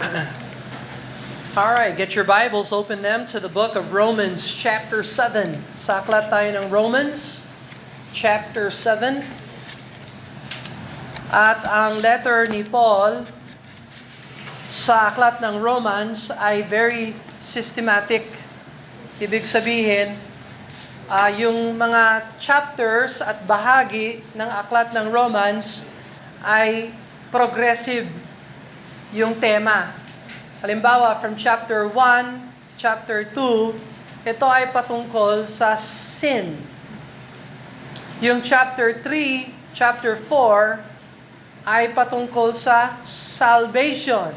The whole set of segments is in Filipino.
All right, get your Bibles, open them to the book of Romans chapter 7. Sa aklat tayo ng Romans chapter 7. At ang letter ni Paul sa aklat ng Romans ay very systematic. Ibig sabihin, yung mga chapters at bahagi ng aklat ng Romans ay progressive yung tema. Halimbawa, from chapter 1, chapter 2, ito ay patungkol sa sin. Yung chapter 3, chapter 4, ay patungkol sa salvation.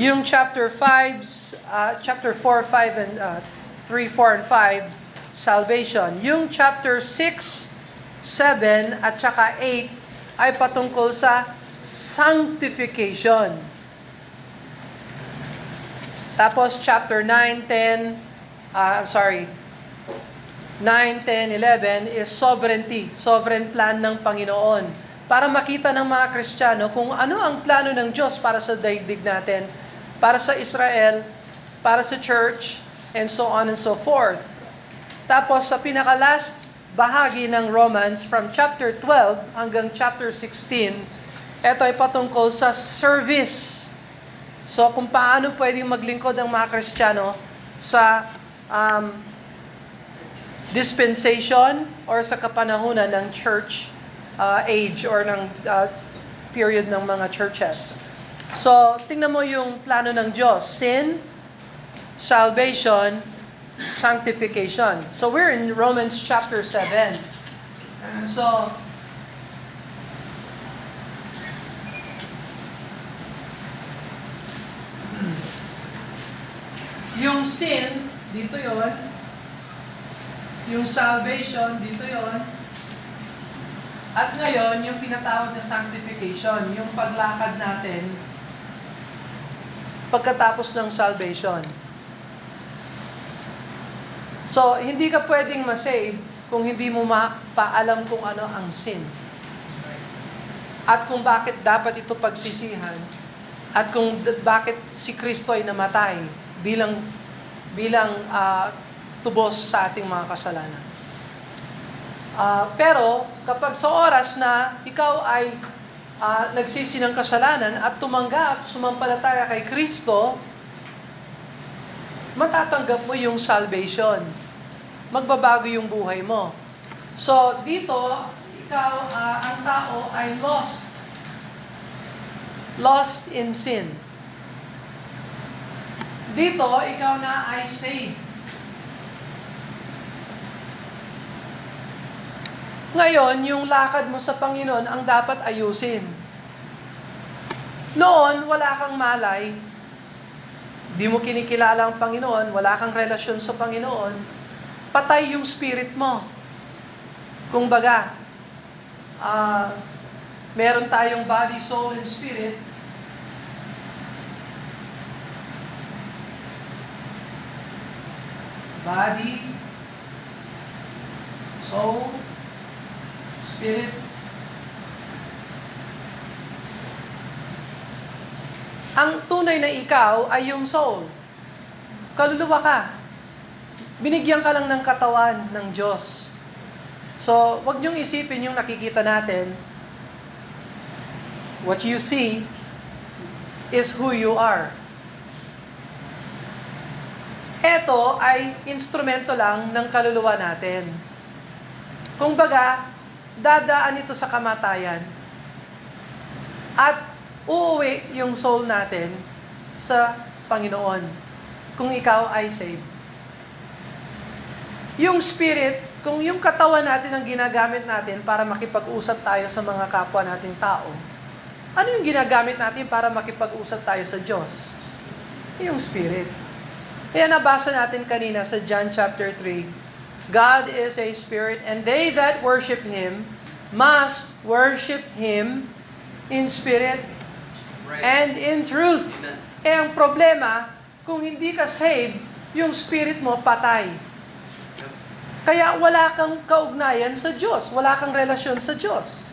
Yung chapter 5, chapter 4, 5, and 3, 4, and 5, salvation. Yung chapter 6, 7, at saka 8, ay patungkol sa sanctification. Tapos chapter 9, 10, 11 is sovereignty, sovereign plan ng Panginoon. Para makita ng mga Kristiyano kung ano ang plano ng Diyos para sa daigdig natin, para sa Israel, para sa church, and so on and so forth. Tapos sa pinaka-last bahagi ng Romans, from chapter 12 hanggang chapter 16, ito ay patungkol sa service. So kung paano pwedeng maglingkod ang mga Kristiyano sa dispensation or sa kapanahunan ng church age or ng period ng mga churches. So tingnan mo yung plano ng Diyos: sin, salvation, sanctification. So we're in Romans chapter 7. So yung sin, dito yon. Yung salvation, dito yon. At ngayon, yung tinatawag na sanctification, yung paglakad natin pagkatapos ng salvation. So, hindi ka pwedeng ma-save kung hindi mo paalam kung ano ang sin. At kung bakit dapat ito pagsisihan. At kung bakit si Kristo ay namatay bilang tubos sa ating mga kasalanan. Pero kapag sa oras na ikaw ay nagsisi ng kasalanan at tumanggap, sumampalataya kay Kristo, matatanggap mo yung salvation. Magbabago yung buhay mo. So dito, ikaw, ang tao ay lost. Lost in sin. Dito, ikaw na ay saved. Ngayon, yung lakad mo sa Panginoon ang dapat ayusin. Noon, wala kang malay. Di mo kinikilala ang Panginoon, wala kang relasyon sa Panginoon. Patay yung spirit mo. Kung baga, meron tayong body, soul, and spirit. Body, soul, spirit. Ang tunay na ikaw ay yung soul. Kaluluwa ka. Binigyan ka lang ng katawan ng Diyos. So, wag niyong isipin yung nakikita natin. What you see is who you are. Ito ay instrumento lang ng kaluluwa natin. Kung baga, dadaan ito sa kamatayan at uuwi yung soul natin sa Panginoon kung ikaw ay saved. Yung spirit, kung yung katawan natin ang ginagamit natin para makipag-usap tayo sa mga kapwa nating tao, ano yung ginagamit natin para makipag-usap tayo sa Diyos? Yung spirit. Kaya nabasa natin kanina sa John chapter 3, God is a spirit, and they that worship Him must worship Him in spirit and in truth. Ang problema, kung hindi ka saved, yung spirit mo patay. Kaya wala kang kaugnayan sa Diyos, wala kang relasyon sa Diyos.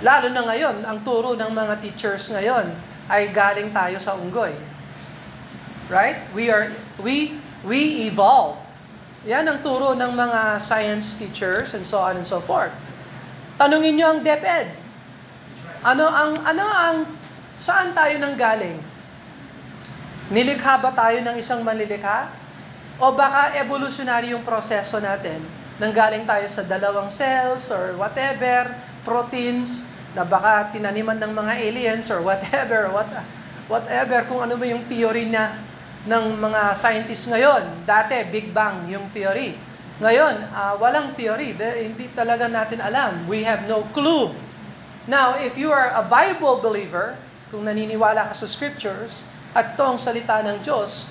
Lalo na ngayon, ang turo ng mga teachers ngayon, ay galing tayo sa unggoy. Right? We evolved. Yan ang turo ng mga science teachers and so on and so forth. Tanungin niyo ang DepEd. Saan tayo nanggaling? Nilikha ba tayo ng isang manlilikha? O baka evolutionary yung proseso natin? Nanggaling tayo sa dalawang cells or whatever, proteins, na baka tinaniman ng mga aliens or whatever, kung ano ba yung theory ng mga scientists ngayon. Dati, Big Bang yung theory. Ngayon, walang theory. Hindi talaga natin alam. We have no clue. Now, if you are a Bible believer, kung naniniwala ka sa scriptures, at ito ang salita ng Diyos,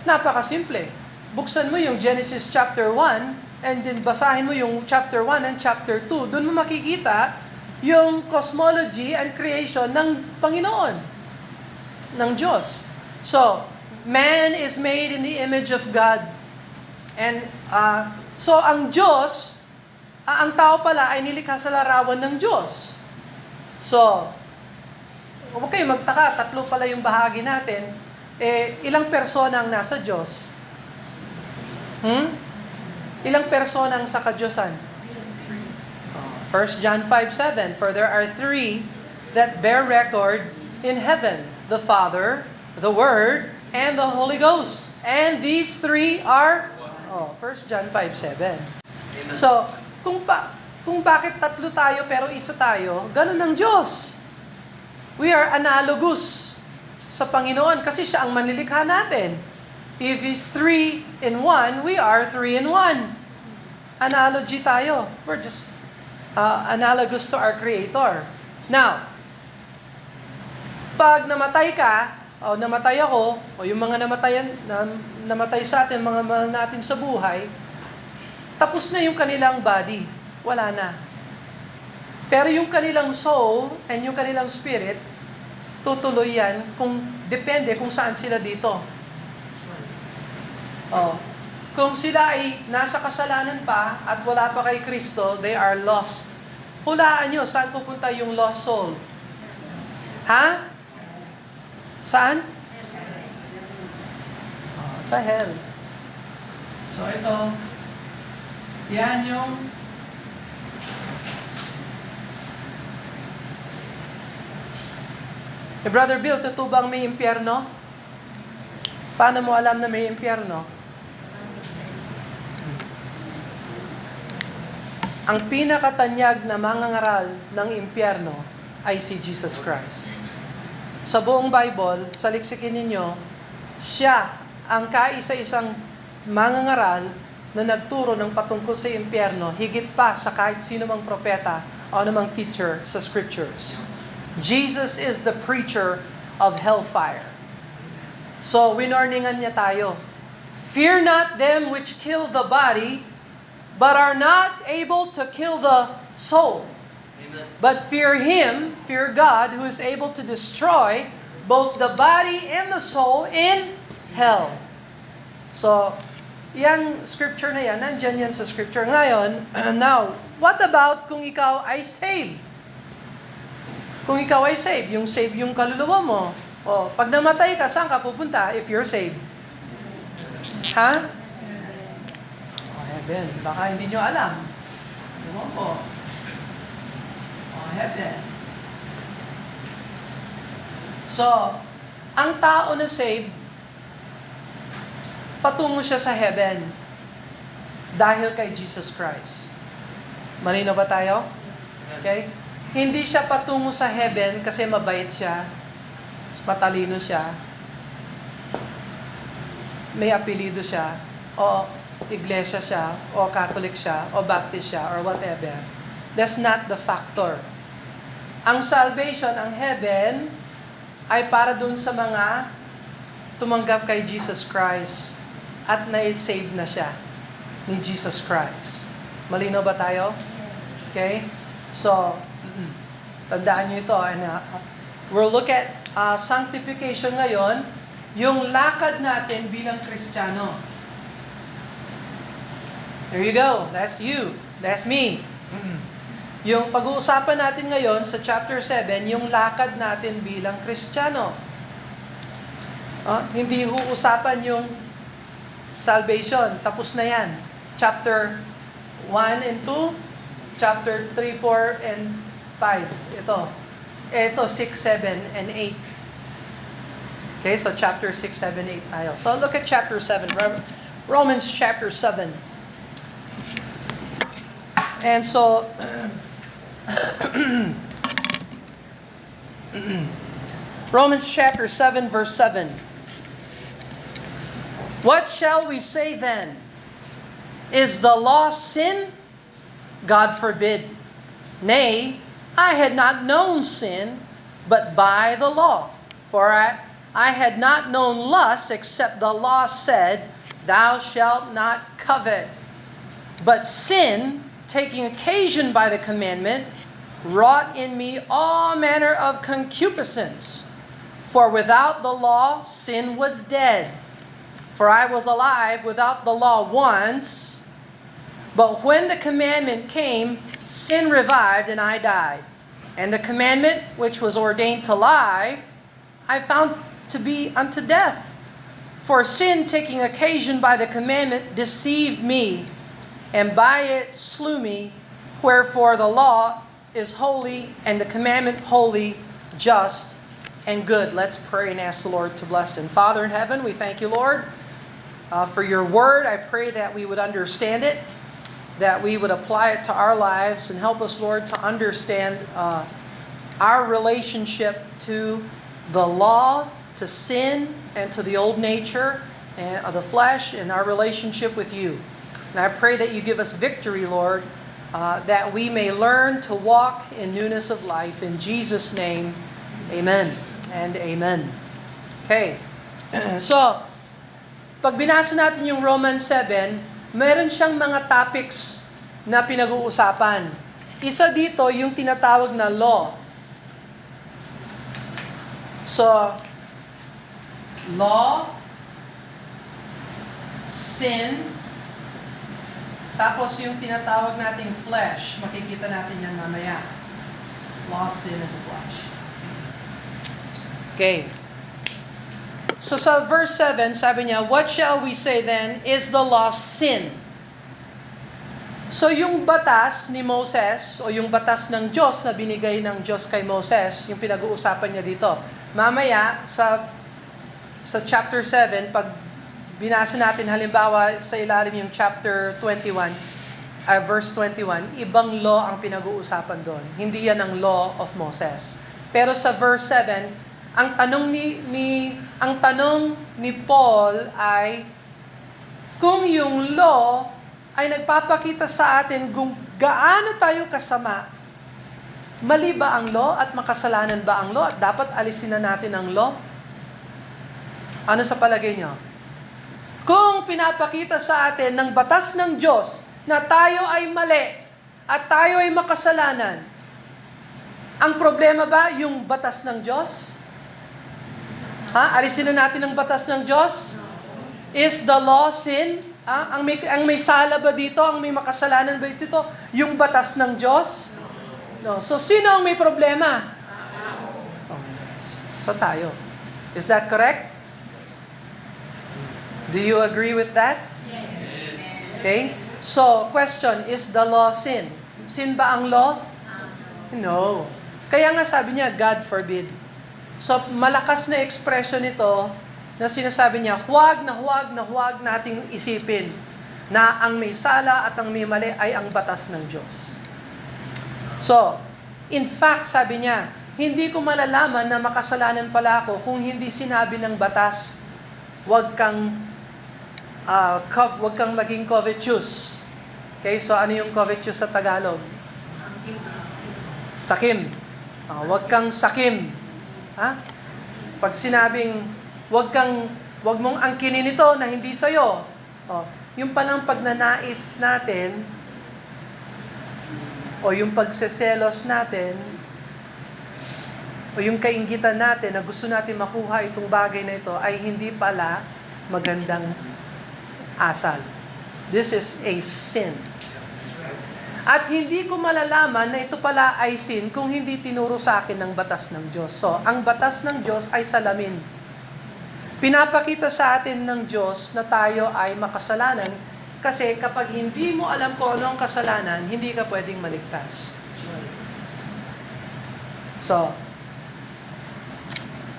napakasimple. Buksan mo yung Genesis chapter 1, and then basahin mo yung chapter 1 and chapter 2. Doon mo makikita yung cosmology and creation ng Panginoon, ng Diyos. So, man is made in the image of God. And so ang Diyos, ang tao pala ay nilikha sa larawan ng Diyos. So, huwag kayo magtaka, tatlo pala yung bahagi natin. Ilang persona ang nasa Diyos? Ilang persona ang sa kadyosan? 1 John 5:7, for there are three that bear record in heaven, the Father, the Word, and the Holy Ghost. And these three are 1 John 5:7. So, kung bakit tatlo tayo pero isa tayo, ganun ang Diyos. We are analogous sa Panginoon kasi siya ang manlilikha natin. If He's 3 in 1, we are 3 in 1. Analogy tayo. We're just analogous to our Creator. Now, pag namatay ka, o namatay ako, o yung mga namatay sa atin, mga mahal natin sa buhay, tapos na yung kanilang body. Wala na. Pero yung kanilang soul and yung kanilang spirit, tutuloy yan depende kung saan sila dito. Kung sila ay nasa kasalanan pa at wala pa kay Kristo, they are lost. Hulaan nyo, saan pupunta yung lost soul? Ha? Saan? Sa hell. So ito, yan yung Brother Bill, totoo bang may impyerno? Paano mo alam na may impyerno? Ang pinakatanyag na mangangaral ng impyerno ay si Jesus Christ. Sa buong Bible, sa liksikin ninyo, siya ang kaisa-isang mangangaral na nagturo ng patungkol sa impyerno, higit pa sa kahit sino mang propeta o anumang teacher sa scriptures. Jesus is the preacher of hellfire. So, winorningan niya tayo. Fear not them which kill the body, but are not able to kill the soul. Amen. But fear Him, fear God, who is able to destroy both the body and the soul in hell. So, yang scripture na yan, nandyan yan sa scripture. Ngayon, now, what about kung ikaw ay saved? Kung ikaw ay saved, yung kaluluwa mo, pag namatay ka, saan ka pupunta if you're saved? Ha? Heaven. Baka hindi nyo alam. Ewan ko. Heaven. So, ang tao na saved, patungo siya sa heaven dahil kay Jesus Christ. Malinaw ba tayo? Okay? Hindi siya patungo sa heaven kasi mabait siya, matalino siya, may apelido siya, o iglesia siya, o Catholic siya, o Baptist siya, or whatever. That's not the factor. Ang salvation, ang heaven, ay para dun sa mga tumanggap kay Jesus Christ at na-save na siya ni Jesus Christ. Malinaw ba tayo? Okay? So, tandaan nyo ito. And, we'll look at sanctification ngayon, yung lakad natin bilang Kristiyano. There you go. That's you. That's me. Yung pag-uusapan natin ngayon sa chapter 7, yung lakad natin bilang Kristiyano. Hindi uusapan yung salvation. Tapos na yan. Chapter 1 and 2, chapter 3, 4, and 5. Ito 6, 7, and 8. Okay, so chapter 6, 7, 8 tayo. So look at chapter 7, Romans chapter 7. And so, Romans chapter 7, verse 7. What shall we say then? Is the law sin? God forbid. Nay, I had not known sin, but by the law. For I had not known lust, except the law said, Thou shalt not covet. But sin, taking occasion by the commandment, wrought in me all manner of concupiscence. For without the law, sin was dead. For I was alive without the law once, but when the commandment came, sin revived and I died. And the commandment which was ordained to life, I found to be unto death. For sin, taking occasion by the commandment, deceived me, and by it slew me. Wherefore the law is holy, and the commandment holy, just, and good. Let's pray and ask the Lord to bless them. Father in heaven, we thank you, Lord, for your word. I pray that we would understand it, that we would apply it to our lives, and help us, Lord, to understand our relationship to the law, to sin, and to the old nature and of the flesh, and our relationship with you. And I pray that you give us victory, Lord, that we may learn to walk in newness of life. In Jesus' name, amen and amen. Okay. So, pag binasa natin yung Romans 7, meron siyang mga topics na pinag-uusapan. Isa dito yung tinatawag na law. So, law, sin, tapos yung tinatawag nating flesh. Makikita natin yan mamaya. Law, sin, and flesh. Okay. So sa verse 7, sabi niya, What shall we say then? Is the law sin? So yung batas ni Moses, o yung batas ng Diyos na binigay ng Diyos kay Moses, yung pinag-uusapan niya dito. Mamaya, sa chapter 7, pag binasa natin halimbawa sa ilalim yung chapter 21, verse 21, ibang law ang pinag-uusapan doon. Hindi yan ang law of Moses. Pero sa verse 7, ang tanong ni Paul ay kung yung law ay nagpapakita sa atin kung gaano tayo kasama. Mali ba ang law at makasalanan ba ang law at dapat alisin na natin ang law? Ano sa palagay niyo? Kung pinapakita sa atin ng batas ng Diyos na tayo ay mali at tayo ay makasalanan, ang problema ba yung batas ng Diyos? Alisin na natin ang batas ng Diyos? Is the law sin? Ang may sala ba dito? Ang may makasalanan ba dito? Yung batas ng Diyos? No. So, sino ang may problema? So, tayo. Is that correct? Do you agree with that? Yes. Okay? So, question, is the law sin? Sin ba ang law? No. Kaya nga sabi niya, God forbid. So, malakas na expression nito na sinasabi niya, huwag nating isipin na ang may sala at ang may mali ay ang batas ng Diyos. So, in fact, sabi niya, hindi ko malalaman na makasalanan pala ako kung hindi sinabi ng batas, huwag kang maging covetous. Okay, so ano yung covetous sa Tagalog? Sakim. Huwag kang sakim. Pag sinabing, wag mong angkinin ito na hindi sa'yo. Yung palang pagnanais natin, o yung pagseselos natin, o yung kainggitan natin na gusto natin makuha itong bagay na ito, ay hindi pala magandang asal. This is a sin. At hindi ko malalaman na ito pala ay sin kung hindi tinuro sa akin ng batas ng Diyos. So, ang batas ng Diyos ay salamin. Pinapakita sa atin ng Diyos na tayo ay makasalanan kasi kapag hindi mo alam kung ano ang kasalanan, hindi ka pwedeng maligtas. So,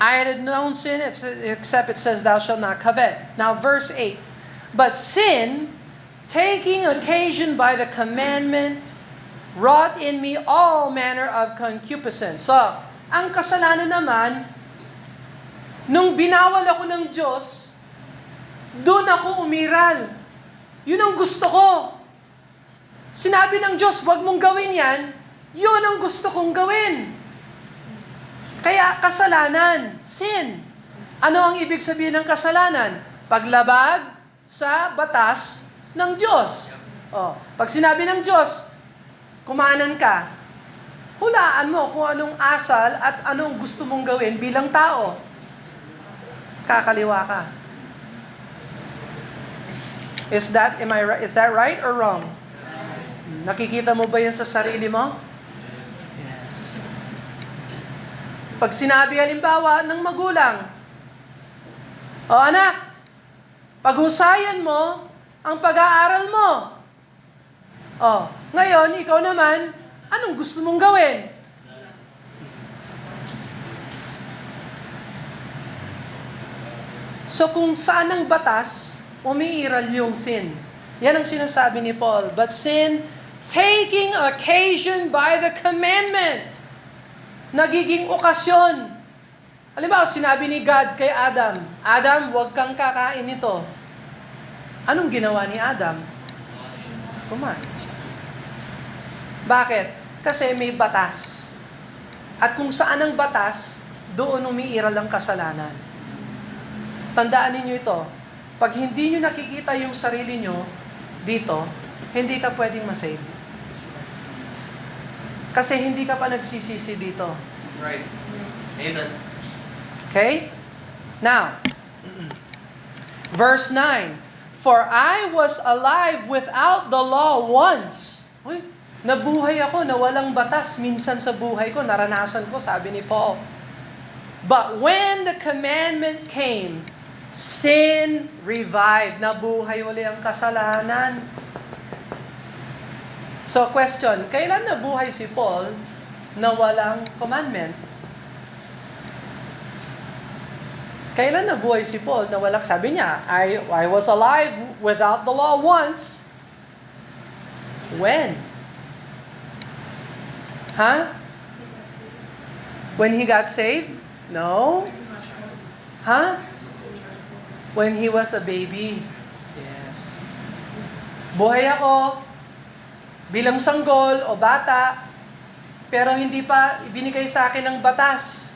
I had known sin except it says thou shalt not covet. Now verse 8. But sin, taking occasion by the commandment, wrought in me all manner of concupiscence. So, ang kasalanan naman, nung binawal ako ng Diyos, doon ako umiral. Yun ang gusto ko. Sinabi ng Diyos, huwag mong gawin yan, yun ang gusto kong gawin. Kaya kasalanan, sin. Ano ang ibig sabihin ng kasalanan? Paglabag sa batas ng Diyos. Pag sinabi ng Diyos, kumanan ka, hulaan mo kung anong asal at anong gusto mong gawin bilang tao. Kakaliwa ka. Is that right or wrong? Nakikita mo ba yan sa sarili mo? Yes. Pag sinabi halimbawa ng magulang, o anak, paghusayan mo ang pag-aaral mo. Ngayon, ikaw naman, anong gusto mong gawin? So kung saan ang batas, umiiral yung sin. Yan ang sinasabi ni Paul. But sin, taking occasion by the commandment. Nagiging okasyon. Halimbawa, sinabi ni God kay Adam, Adam, huwag kang kakain nito. Anong ginawa ni Adam? Kumain siya. Bakit? Kasi may batas. At kung saan ang batas, doon umiiral ang kasalanan. Tandaan ninyo ito. Pag hindi nyo nakikita yung sarili nyo dito, hindi ka pwedeng masave. Kasi hindi ka pa nagsisisi dito. Right. Amen. Okay? Now, verse 9. For I was alive without the law once. Uy, nabuhay ako na walang batas. Minsan sa buhay ko, naranasan ko, sabi ni Paul. But when the commandment came, sin revived. Nabuhay uli ang kasalanan. So question, kailan nabuhay si Paul na walang commandment? Kailan nabuhay si Paul na walang, sabi niya, I was alive without the law once. When? Huh? When he got saved? No. Huh? When he was a baby. Yes. Buhay ako bilang sanggol o bata, pero hindi pa ibinigay sa akin ng batas.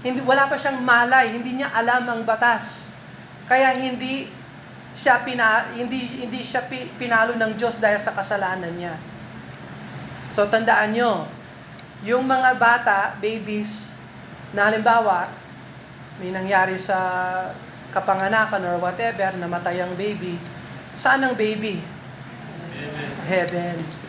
Wala pa siyang malay, hindi niya alam ang batas. Kaya hindi siya pinalo ng Diyos dahil sa kasalanan niya. So tandaan nyo, yung mga bata, babies, na halimbawa, may nangyari sa kapanganakan or whatever, namatay ang baby, saan ang baby? Heaven.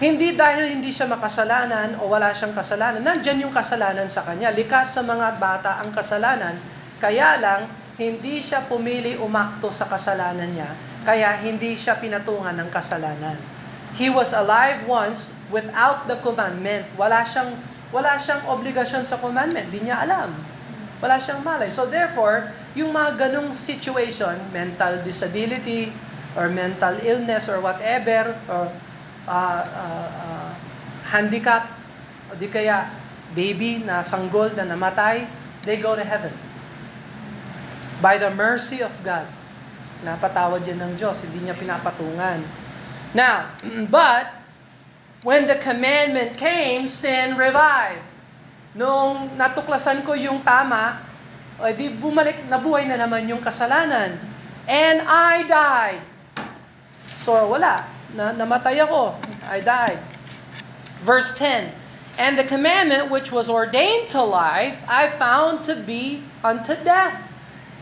Hindi dahil hindi siya makasalanan o wala siyang kasalanan. Nandyan yung kasalanan sa kanya. Likas sa mga bata ang kasalanan. Kaya lang, hindi siya pumili umakto sa kasalanan niya. Kaya hindi siya pinatungan ng kasalanan. He was alive once without the commandment. Wala siyang obligasyon sa commandment. Hindi niya alam. Wala siyang malay. So therefore, yung mga ganong situation, mental disability, or mental illness or whatever, or handicap, o di kaya baby na sanggol na namatay, they go to heaven. By the mercy of God. Napatawad yan ng Diyos, hindi niya pinapatungan. Now, but, when the commandment came, sin revived. Nung natuklasan ko yung tama, di bumalik, nabuhay na naman yung kasalanan. And I died. So, wala. Namatay ako. I died. Verse 10. And the commandment which was ordained to life, I found to be unto death.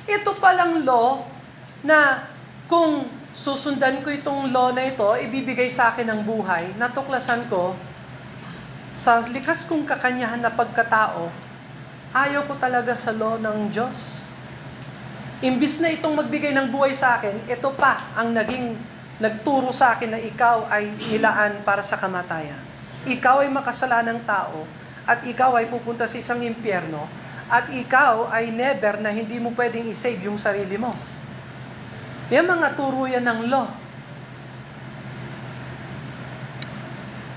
Ito palang law na kung susundan ko itong law na ito, ibibigay sa akin ng buhay, natuklasan ko, sa likas kong kakanyahan na pagkatao, ayaw ko talaga sa law ng Diyos. Imbis na itong magbigay ng buhay sa akin, ito pa ang nagturo sa akin na ikaw ay nilaan para sa kamatayan. Ikaw ay makasalanang tao, at ikaw ay pupunta sa isang impyerno, at ikaw ay never na hindi mo pwedeng isave yung sarili mo. Yan mga turo yan ng law.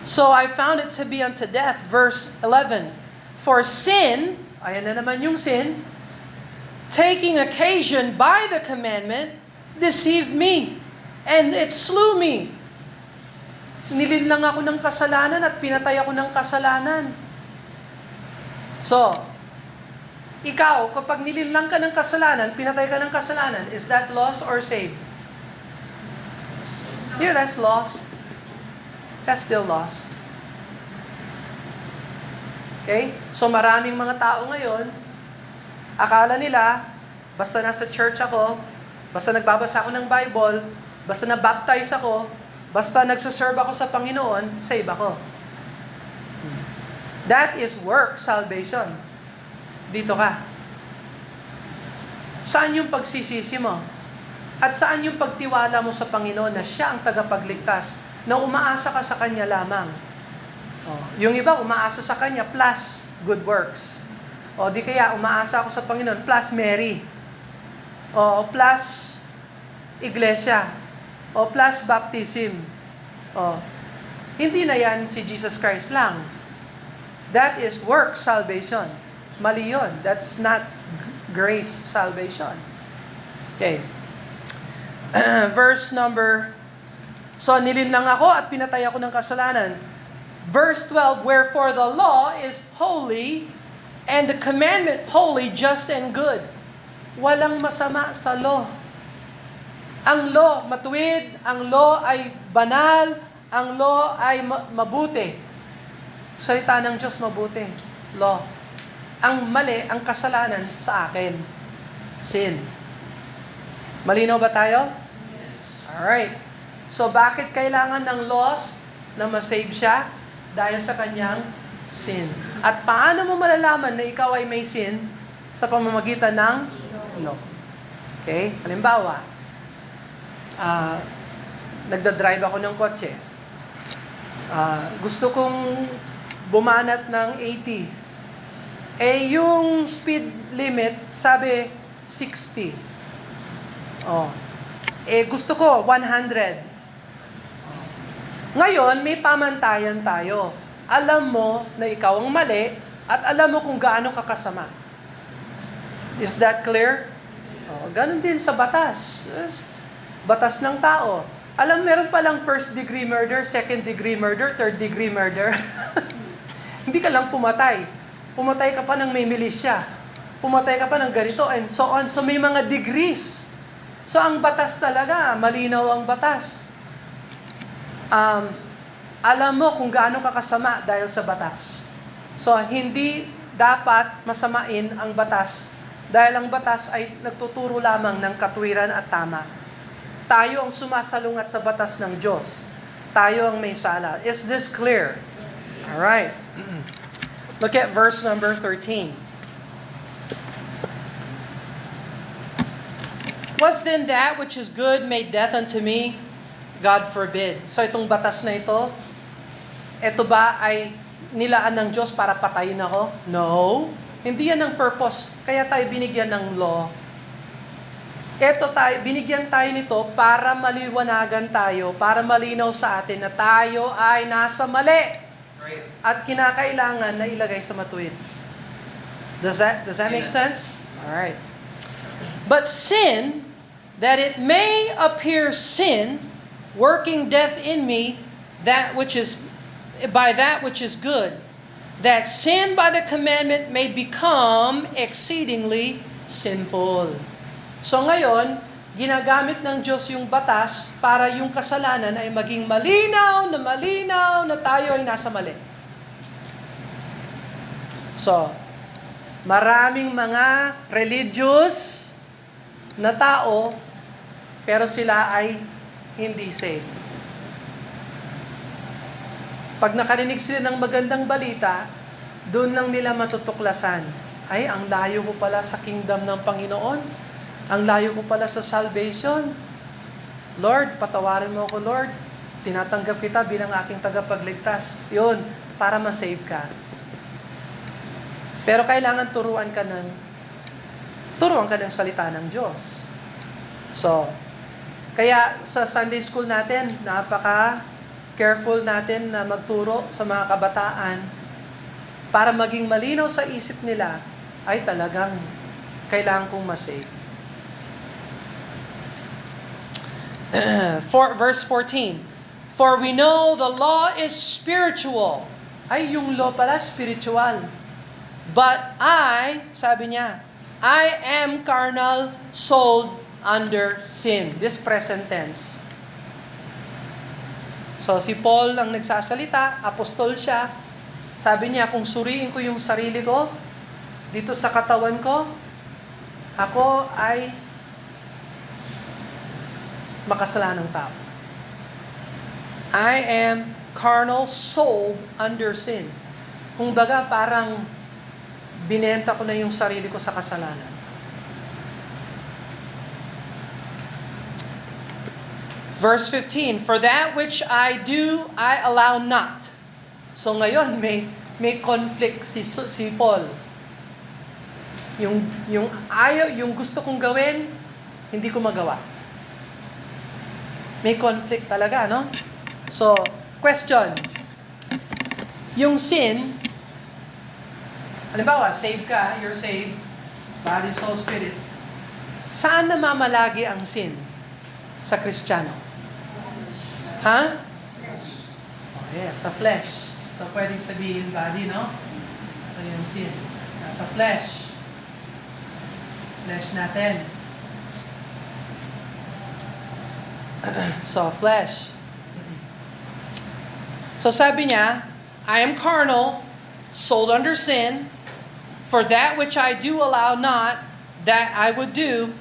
So I found it to be unto death, verse 11. For sin, ayan na naman yung sin, taking occasion by the commandment, deceived me, and it slew me. Nilinlang ako ng kasalanan at pinatay ako ng kasalanan. So, ikaw, kapag nilinlang ka ng kasalanan, pinatay ka ng kasalanan, is that lost or saved? Yeah, that's lost. That's still lost. Okay? So maraming mga tao ngayon, akala nila, basta nasa church ako, basta nagbabasa ako ng Bible, basta nabaptize ako, basta nagsuserve ako sa Panginoon, save ako. That is work salvation. Dito ka. Saan yung pagsisisi mo? At saan yung pagtiwala mo sa Panginoon na siya ang tagapagligtas, na umaasa ka sa Kanya lamang? Yung iba, umaasa sa Kanya plus good works. O di kaya, umaasa ako sa Panginoon plus Mary. O plus iglesia. O plus baptism. O, hindi na yan si Jesus Christ lang. That is work salvation. Mali yun. That's not grace salvation. Okay. Verse number, so nilinlang ako at pinatay ako ng kasalanan. Verse 12, wherefore the law is holy, and the commandment holy, just and good. Walang masama sa law. Ang law matuwid, ang law ay banal, ang law ay mabuti. Salita ng Diyos mabuti. Law. Ang mali, ang kasalanan sa akin. Sin. Malinaw ba tayo? Alright. So bakit kailangan ng laws na masave siya? Dahil sa kanyang sin. At paano mo malalaman na ikaw ay may sin? Sa pamamagitan ng law. Okay? Halimbawa, nagdadrive ako ng kotse. Gusto kong bumanat ng 80. Yung speed limit, sabi 60. Gusto ko 100. Ngayon, may pamantayan tayo. Alam mo na ikaw ang mali at alam mo kung gaano ka kasama. Is that clear? Ganun din sa batas. Batas ng tao. Alam, meron palang first degree murder, second degree murder, third degree murder. Hindi ka lang pumatay. Pumatay ka pa ng may milisya. Pumatay ka pa ng ganito and so on. So may mga degrees. So ang batas talaga, malinaw ang batas. Alam mo kung gaano ka kasama dahil sa batas. So hindi dapat masamain ang batas dahil ang batas ay nagtuturo lamang ng katuwiran at tama. Tayo ang sumasalungat sa batas ng Diyos. Tayo ang may sala. Is this clear? Alright. Look at verse number 13. Was then that which is good made death unto me? God forbid. So itong batas na ito ba ay nilaan ng Diyos para patayin ako? No. Hindi yan ang purpose. Kaya tayo binigyan ng law. Binigyan tayo nito para maliwanagan tayo, para malinaw sa atin na tayo ay nasa mali. At kinakailangan na ilagay sa matuwid. Does that make sense? All right. But sin, that it may appear sin, working death in me, that which is good, that sin by the commandment may become exceedingly sinful. So ngayon, ginagamit ng Diyos yung batas para yung kasalanan ay maging malinaw na tayo ay nasa mali. So, maraming mga religious na tao, pero sila ay hindi saved. Pag nakarinig sila ng magandang balita, doon lang nila matutuklasan, ay, ang layo ko pala sa kingdom ng Panginoon. Ang layo ko pala sa salvation. Lord, patawarin mo ako, Lord. Tinatanggap kita bilang aking tagapagligtas. Yun, para ma-save ka. Pero kailangan turuan ka ng salita ng Diyos. So, kaya sa Sunday school natin, careful natin na magturo sa mga kabataan para maging malinaw sa isip nila ay talagang kailangan kong masave. Verse 14, for we know the law is spiritual. Ay, yung law pala, spiritual. But sabi niya, I am carnal, sold under sin. This present tense. So, si Paul ang nagsasalita, apostol siya. Sabi niya, kung suriin ko yung sarili ko, dito sa katawan ko, ako ay makasalanang tao. I am carnal, sold under sin. Kung baga, parang binenta ko na yung sarili ko sa kasalanan. Verse 15, for that which I do, I allow not. So ngayon, may conflict si Paul. Yung gusto kong gawin, hindi ko magawa. May conflict talaga, no? So, question. Yung sin, halimbawa, save ka, you're saved, body, soul, spirit. Saan namamalagi ang sin sa Kristiyano? Ha? Oh, yes, sa flesh. So, pwedeng sabihin body, no? So, yung sin. Nasa flesh. Flesh natin. So, flesh. So, sabi niya, I am carnal, sold under sin, for that which I do allow not, that I would do,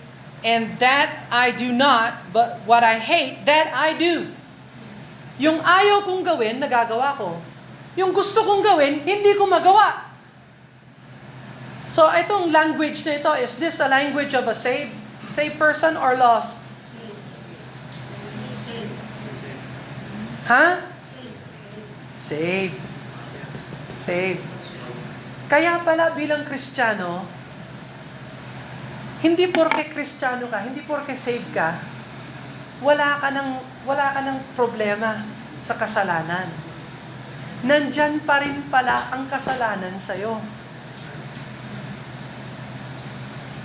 and that I do not, but what I hate, that I do. Yung ayaw kong gawin, nagagawa ko. Yung gusto kong gawin, hindi ko magawa. So, itong language na ito, is this a language of a saved person or lost? Ha? Saved. Saved. Kaya pala bilang Kristiyano, hindi porke Kristiyano ka, hindi porke saved ka, wala ka ng problema sa kasalanan. Nandyan pa rin pala ang kasalanan sa'yo.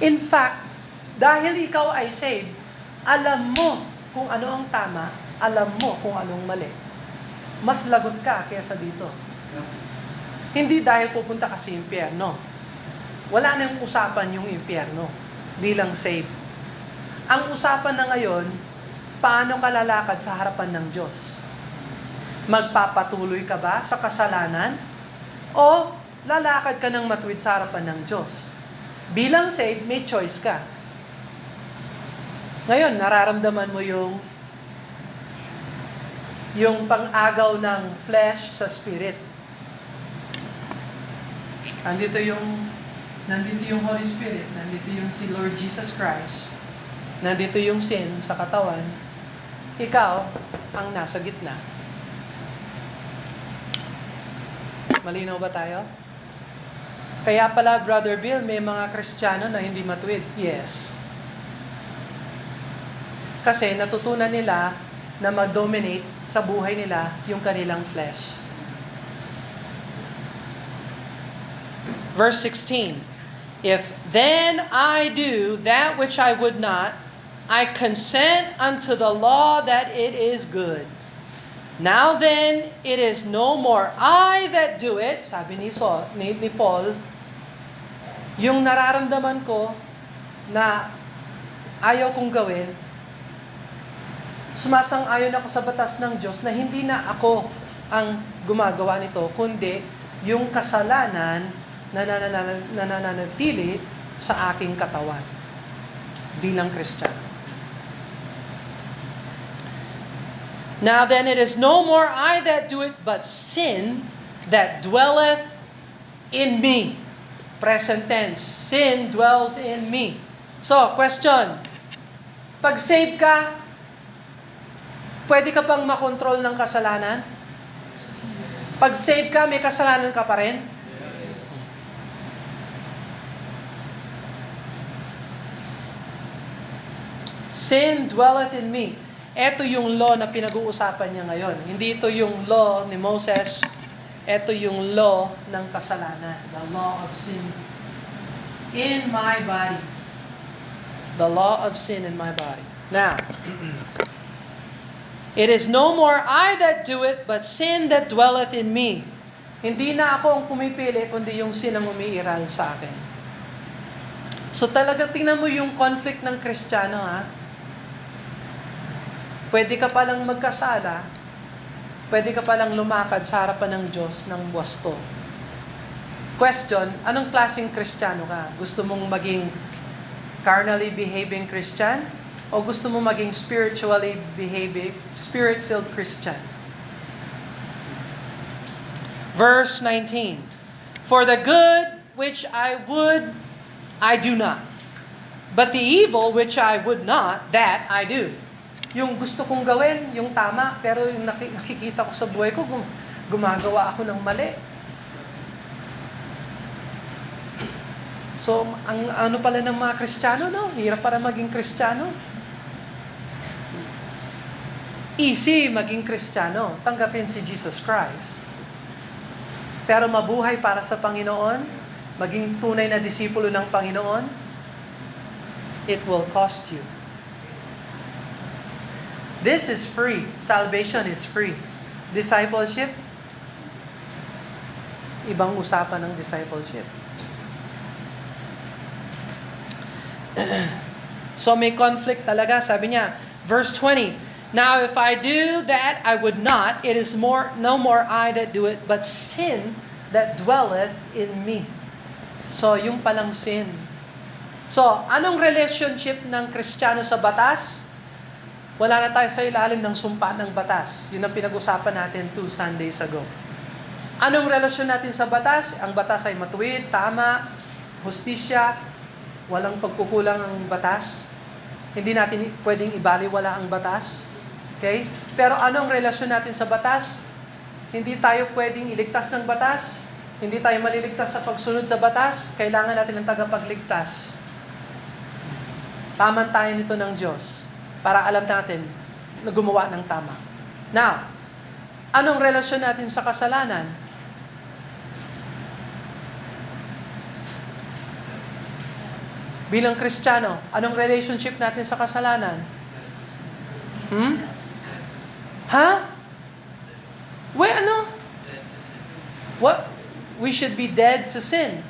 In fact, dahil ikaw ay saved, alam mo kung ano ang tama, alam mo kung anong mali. Mas lagot ka kaysa dito. Hindi dahil pupunta ka sa impyerno. Wala nang usapan yung impyerno bilang saved. Ang usapan na ngayon, paano ka lalakad sa harapan ng Diyos? Magpapatuloy ka ba sa kasalanan? O lalakad ka ng matuwid sa harapan ng Diyos? Bilang saved, may choice ka. Ngayon, nararamdaman mo yung pang-agaw ng flesh sa spirit. Nandito yung Holy Spirit, nandito yung si Lord Jesus Christ, nandito yung sin sa katawan, ikaw ang nasa gitna. Malinaw ba tayo? Kaya pala, Brother Bill, may mga Kristiyano na hindi matuwid. Yes. Kasi natutunan nila na mag-dominate sa buhay nila yung kanilang flesh. Verse 16, if then I do that which I would not, I consent unto the law that it is good. Now then, it is no more I that do it, sabi ni Paul, yung nararamdaman ko na ayaw kong gawin, sumasang-ayon ako sa batas ng Diyos na hindi na ako ang gumagawa nito, kundi yung kasalanan na nananatili sa aking katawan bilang Kristiyano. Now then, it is no more I that do it, but sin that dwelleth in me. Present tense. Sin dwells in me. So, question. Pag save ka, pwede ka bang makontrol ng kasalanan? Pag save ka, may kasalanan ka pa rin? Sin dwelleth in me. Ito yung law na pinag-uusapan niya ngayon. Hindi ito yung law ni Moses. Ito yung law ng kasalanan. The law of sin in my body. The law of sin in my body. Now, it is no more I that do it, but sin that dwelleth in me. Hindi na ako ang pumipili, kundi yung sin ang umiiral sa akin. So talaga tingnan mo yung conflict ng Kristiyano, ha? Pwede ka palang magkasala, pwede ka palang lumakad sa harapan ng Diyos ng wasto. Question, anong klaseng Kristiyano ka? Gusto mong maging carnally behaving Christian? O gusto mong maging spiritually behaving, spirit-filled Christian? Verse 19, for the good which I would, I do not. But the evil which I would not, that I do. Yung gusto kong gawin, yung tama, pero yung nakikita ko sa buhay ko, gumagawa ako ng mali. So, ang ano pala ng mga Kristiyano, no? Hirap para maging Kristiyano. Easy maging Kristiyano. Tanggapin si Jesus Christ. Pero mabuhay para sa Panginoon, maging tunay na disipulo ng Panginoon, it will cost you. This is free. Salvation is free. Discipleship, ibang usapan ng discipleship. So may conflict talaga. Sabi niya, verse 20, now if I do that I would not, it is no more I that do it, but sin that dwelleth in me. So yung palang sin. So, anong relationship ng Kristiyano sa batas? Wala na tayo sa ilalim ng sumpa ng batas. Yun ang pinag-usapan natin 2 Sundays ago. Anong relasyon natin sa batas? Ang batas ay matuwid, tama, hustisya, walang pagkukulang ang batas. Hindi natin pwedeng ibaliwala ang batas. Okay? Pero anong relasyon natin sa batas? Hindi tayo pwedeng iligtas ng batas. Hindi tayo maliligtas sa pagsunod sa batas. Kailangan natin ng tagapagligtas. Paman tayo nito ng Diyos para alam natin na gumawa ng tama. Now, anong relasyon natin sa kasalanan? Bilang Kristiyano, anong relationship natin sa kasalanan? Ha? Ano? What? We should be dead to sin.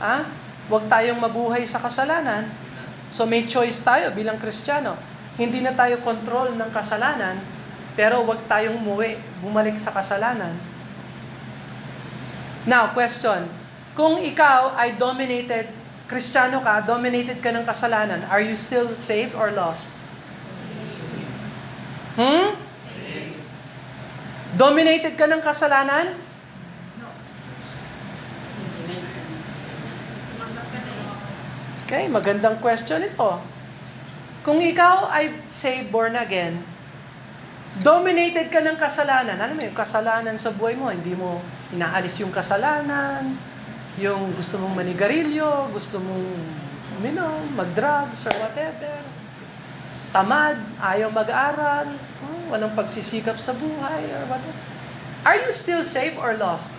Ha? Huwag tayong mabuhay sa kasalanan. So may choice tayo bilang Kristiyano. Hindi na tayo control ng kasalanan, pero huwag tayong bumalik sa kasalanan. Now, question. Kung ikaw ay Kristiyano ka, dominated ka ng kasalanan, are you still saved or lost? Dominated ka ng kasalanan? Okay, magandang question ito. Kung ikaw ay saved, born again, dominated ka ng kasalanan. Ano mo yung kasalanan sa buhay mo? Hindi mo inaalis yung kasalanan, yung gusto mong manigarilyo, gusto mong mag-drugs or whatever. Tamad, ayaw mag-aral, walang pagsisikap sa buhay or whatever. Are you still saved or lost?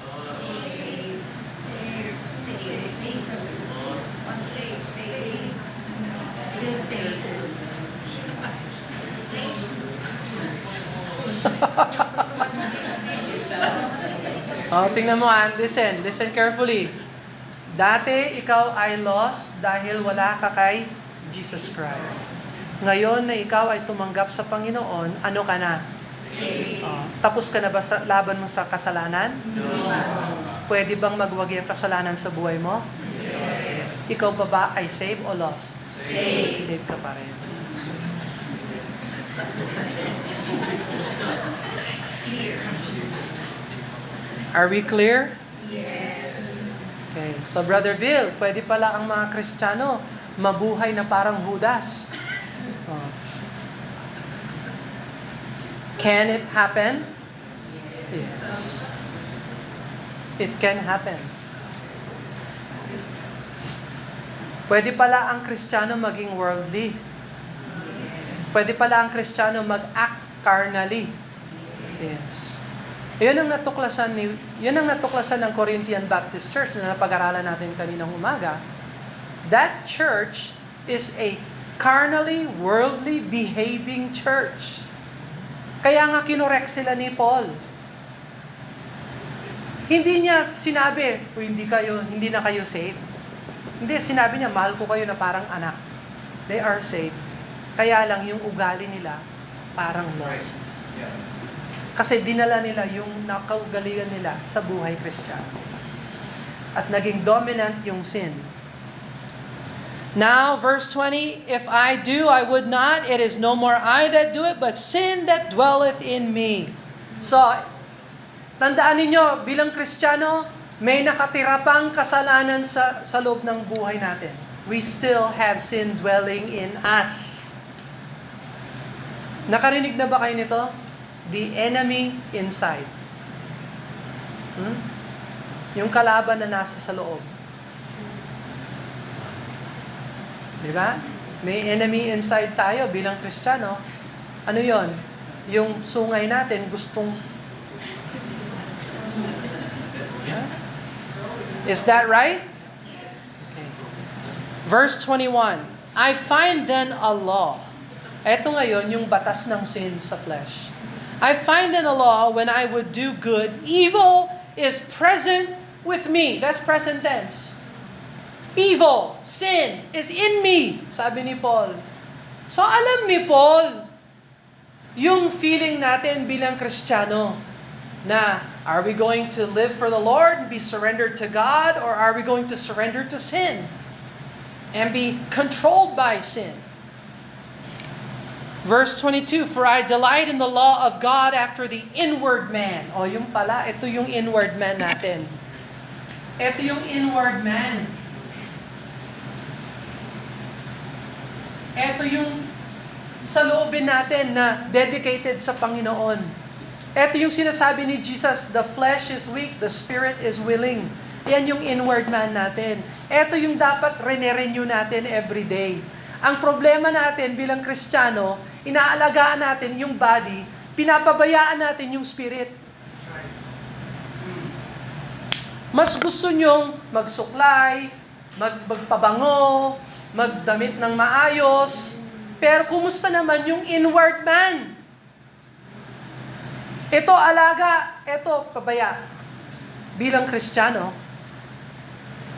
Tingnan mo, listen carefully. Dati, ikaw ay lost dahil wala ka kay Jesus Christ. Ngayon na ikaw ay tumanggap sa Panginoon, ano ka na? Tapos ka na ba sa laban mo sa kasalanan? No. Pwede bang magwagi ang kasalanan sa buhay mo? Yes. Ikaw ba ay saved o lost? Saved. Saved ka pa rin. Are we clear? Okay. So Brother Bill, pwede pala ang mga Kristiyano mabuhay na parang Judas. Oh. Can it happen? Yes. It can happen. Pwede pala ang Kristiyano maging worldly. Pwede pala ang Kristiyano mag-act carnally. Yes. Yun ang natuklasan ng Corinthian Baptist Church na napag-aralan natin kaninang umaga. That church is a carnally, worldly behaving church. Kaya nga kinorek sila ni Paul. Hindi niya sinabi, hindi na kayo saved. Hindi, sinabi niya, mahal ko kayo na parang anak. They are saved. Kaya lang yung ugali nila parang lost. Yeah. Kasi dinala nila yung nakaugalian nila sa buhay Kristiyano. At naging dominant yung sin. Now, verse 20, if I do, I would not. It is no more I that do it, but sin that dwelleth in me. So, tandaan ninyo, bilang Kristiyano, may nakatira pang kasalanan sa loob ng buhay natin. We still have sin dwelling in us. Nakarinig na ba kayo nito? The enemy inside. Yung kalaban na nasa sa loob. Di ba? May enemy inside tayo bilang Kristiyano. Ano yon? Yung sungay natin gustong... Yeah? Is that right? Okay. Verse 21. I find then a law. Ito ngayon yung batas ng sin sa flesh. I find in a law when I would do good, evil is present with me. That's present tense. Evil, sin, is in me, sabi ni Paul. So alam ni Paul, yung feeling natin bilang Kristiyano, na are we going to live for the Lord and be surrendered to God, or are we going to surrender to sin and be controlled by sin? Verse 22, for I delight in the law of God after the inward man. O yung pala, ito yung inward man natin. Ito yung inward man. Ito yung sa loobin natin na dedicated sa Panginoon. Ito yung sinasabi ni Jesus, the flesh is weak, the spirit is willing. Yan yung inward man natin. Ito yung dapat renew natin every day. Ang problema natin bilang Kristiyano, inaalagaan natin yung body, pinapabayaan natin yung spirit. Mas gusto nyong magsuklay, magpabango, magdamit ng maayos, pero kumusta naman yung inward man? Ito alaga, ito pabaya. Bilang Kristiyano,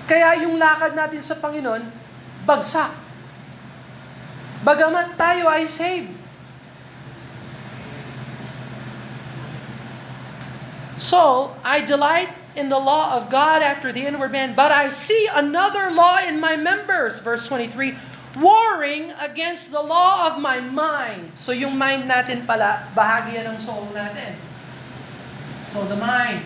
kaya yung lakad natin sa Panginoon, bagsak. Bagamat tayo ay saved. So, I delight in the law of God after the inward man, but I see another law in my members, verse 23, warring against the law of my mind. So, yung mind natin pala, bahagi yan ng soul natin. So, the mind.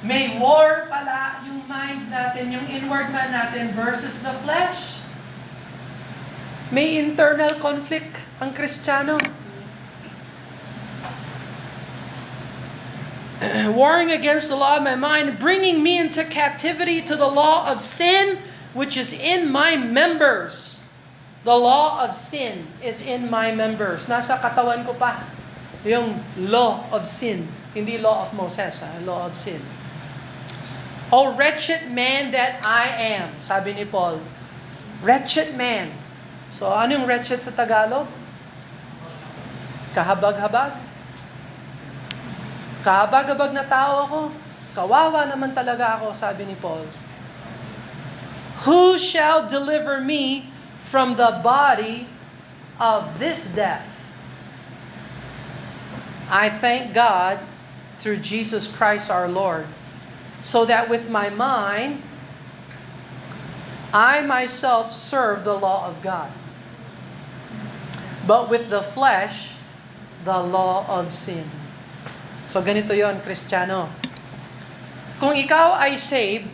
May war pala yung mind natin, yung inward man natin versus the flesh. May internal conflict ang Kristiyano. Warring against the law of my mind, bringing me into captivity to the law of sin, which is in my members. The law of sin is in my members. Nasa katawan ko pa yung law of sin. Hindi law of Moses, law of sin. O wretched man that I am, sabi ni Paul. Wretched man. So, anong wretched sa Tagalog? Kahabag-habag. Kahabag-habag na tao ako. Kawawa naman talaga ako, sabi ni Paul. Who shall deliver me from the body of this death? I thank God through Jesus Christ our Lord, so that with my mind, I myself serve the law of God. But with the flesh, the law of sin. So ganito yon, Kristiyano. Kung ikaw ay saved,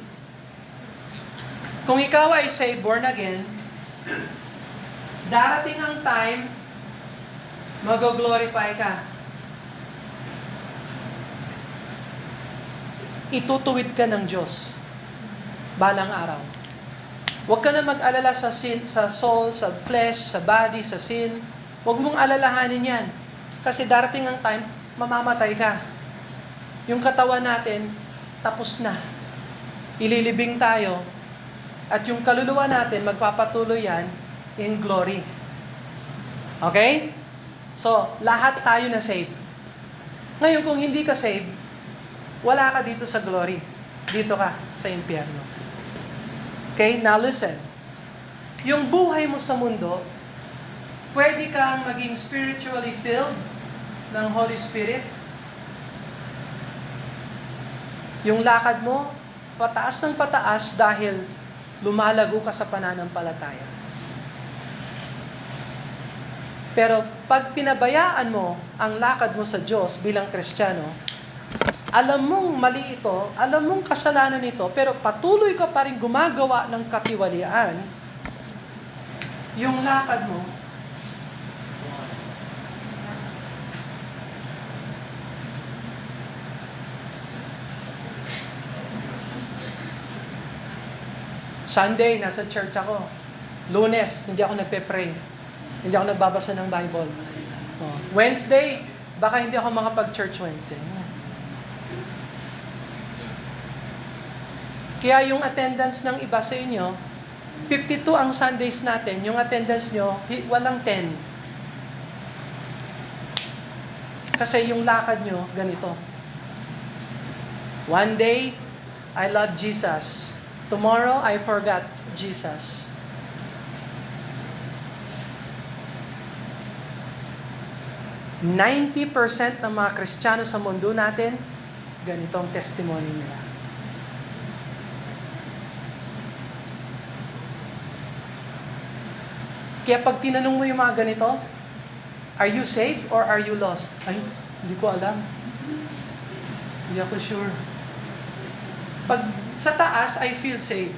born again, darating ang time, mag-glorify ka. Itutuwid ka ng Diyos balang araw. Huwag ka na mag-alala sa sin, sa soul, sa flesh, sa body, sa sin. Huwag mong alalahanin yan. Kasi darating ang time, mamamatay ka. Yung katawan natin, tapos na. Ililibing tayo. At yung kaluluwa natin, magpapatuloy yan in glory. Okay? So, lahat tayo na saved. Ngayon, kung hindi ka saved, wala ka dito sa glory. Dito ka sa impyerno. Okay? Now listen. Yung buhay mo sa mundo, pwede kang maging spiritually filled ng Holy Spirit. Yung lakad mo, pataas ng pataas dahil lumalago ka sa pananampalataya. Pero pag pinabayaan mo ang lakad mo sa Diyos bilang Kristiyano, alam mong mali ito, alam mong kasalanan ito, pero patuloy ka pa rin gumagawa ng katiwalian, yung lakad mo, Sunday, nasa church ako. Lunes, hindi ako nagpe-pray. Hindi ako nagbabasa ng Bible. Wednesday, baka hindi ako makapag-church Wednesday. Kaya yung attendance ng iba sa inyo, 52 ang Sundays natin, yung attendance nyo, walang 10. Kasi yung lakad nyo, ganito. One day, I love Jesus. Tomorrow, I forgot Jesus. %90 ng mga Kristiyano sa mundo natin, ganitong testimony nila. Kaya pag tinanong mo yung mga ganito, are you saved or are you lost? Ay, hindi ko alam. Hindi ako sure. Pag sa taas, I feel saved.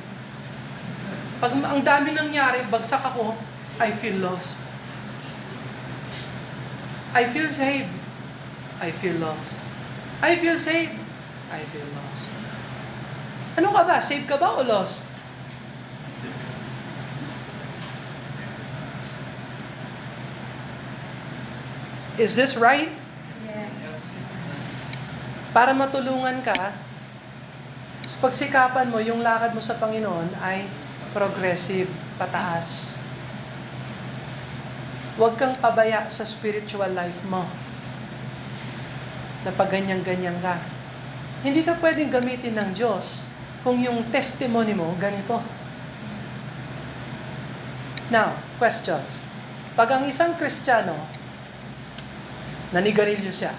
Pag ang dami nangyari, bagsak ako, I feel lost. I feel saved. I feel lost. I feel saved. I feel lost. Ano ka ba? Saved ka ba o lost? Is this right? Yes. Para matulungan ka, pagsikapan mo, yung lakad mo sa Panginoon ay progressive, pataas. Huwag kang pabaya sa spiritual life mo. Na pag ganyan-ganyan ka. Hindi ka pwedeng gamitin ng Diyos kung yung testimony mo ganito. Now, question. Pag ang isang Kristiyano, nanigarilyo siya,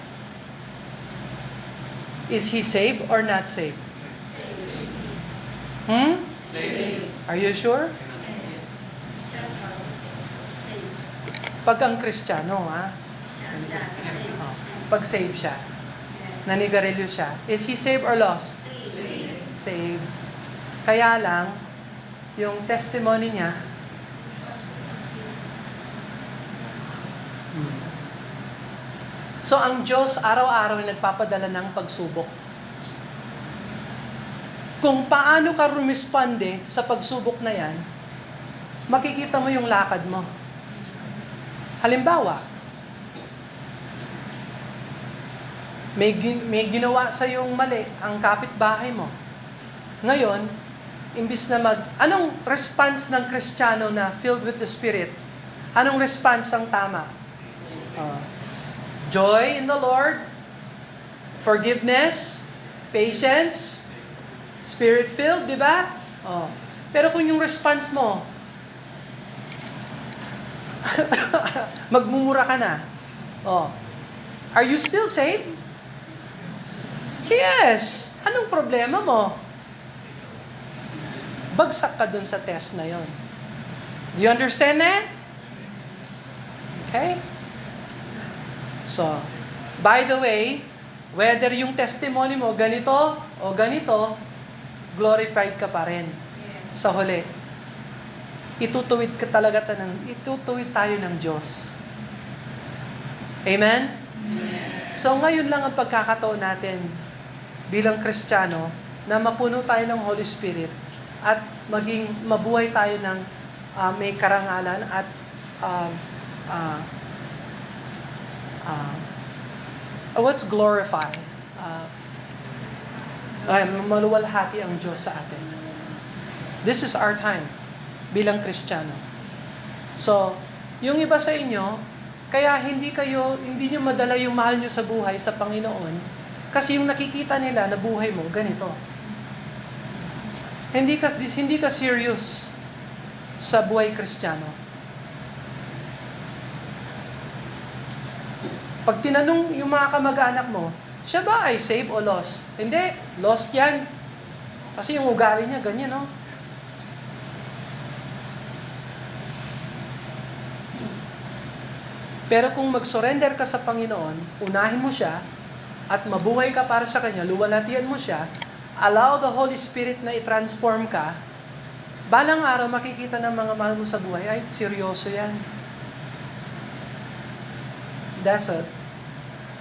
is he saved or not saved? Saved. Are you sure? Pag ang Kristiyano, pag saved siya, nanigarilyo siya, is he saved or lost? Saved. Kaya lang, yung testimony niya, so ang Diyos araw-araw ay nagpapadala ng pagsubok. Kung paano ka rumisponde sa pagsubok na yan, makikita mo yung lakad mo. Halimbawa, may ginawa sa yung mali ang kapitbahay mo. Ngayon, imbis na anong response ng Kristiyano na filled with the Spirit? Anong response ang tama? Joy in the Lord, forgiveness, patience, Spirit-filled, di ba? Pero kung yung response mo, magmumura ka na. Are you still saved? Yes. Anong problema mo? Bagsak ka dun sa test na yon. Do you understand that? Okay? So, by the way, whether yung testimony mo ganito o ganito, glorified ka pa rin sa huli. Itutuwid tayo ng Diyos. Amen? So ngayon lang ang pagkakataon natin bilang Kristiyano na mapuno tayo ng Holy Spirit at maging mabuhay tayo ng may karangalan at let's glorify. Maluwalhati ang Diyos sa atin. This is our time bilang Kristiyano. So, yung iba sa inyo, kaya hindi nyo madala yung mahal nyo sa buhay sa Panginoon kasi yung nakikita nila na buhay mo, ganito. Hindi ka serious sa buhay Kristiyano. Pag tinanong yung mga kamag-anak mo, siya ba ay save o lost? Hindi, lost yan. Kasi yung ugali niya, ganyan, no? Pero kung mag-surrender ka sa Panginoon, unahin mo siya, at mabuhay ka para sa Kanya, luwalhatian mo siya, allow the Holy Spirit na i-transform ka, balang araw makikita ng mga mahal mo sa buhay, ay, seryoso yan. That's it.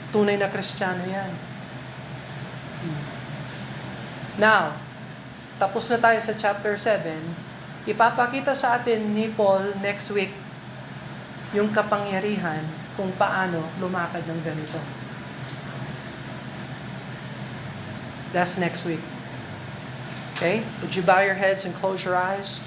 Tunay na Kristiyano yan. Now, tapos na tayo sa chapter 7, ipapakita sa atin ni Paul next week yung kapangyarihan kung paano lumakad ng ganito. That's next week. Okay? Would you bow your heads and close your eyes?